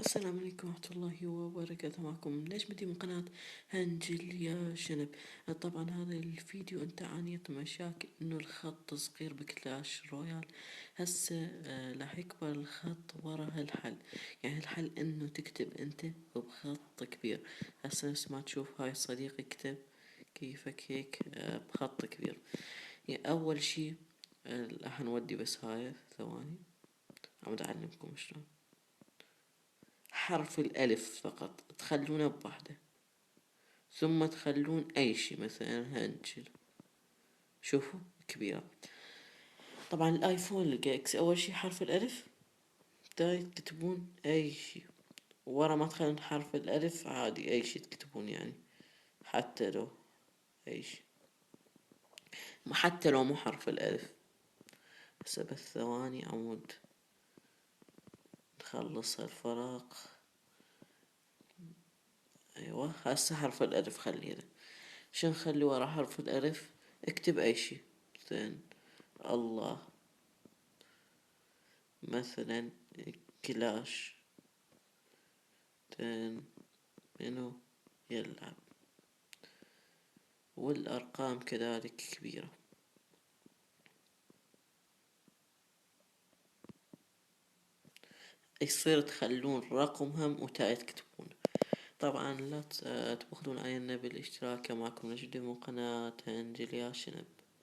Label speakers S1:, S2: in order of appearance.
S1: السلام عليكم ورحمة الله وبركاته. معكم نجمتي من قناة هنجل يا شنب. طبعا هذا الفيديو انت عانيت مشاكل انه الخط صغير بكلاش رويال. هسه راح يكبر الخط ورا هالحل. يعني الحل انه تكتب انت بخط كبير. هسه نفس ما تشوف هاي الصديق يكتب كيفك هيك بخط كبير. يعني اول شي راح نودي بس هاي ثواني عم اتعلمكم شلون. حرف الألف فقط تخلونه بوحدة، ثم تخلون أي شي مثلا هنجل. شوفوا كبيرة. طبعا الآيفون الجاكس أول شي حرف الألف داي تكتبون أي شي، ورا ما تخلون حرف الألف عادي أي شي تكتبون، يعني حتى لو أي شي، حتى لو مو حرف الألف. هسه بس ثواني عمود نخلص هالفراغ. أيوة هسه حرف الألف خلينا. شو نخلي ورا حرف الألف؟ اكتب أي شي مثلا الله، مثلا كلاش منو يلعب، والأرقام كذلك كبيرة. يصير تخلون رقم هم وتاء تكتبون. طبعا لا تبخلون علينا بالاشتراك. معكم نجد من قناة هنجل يا شنب.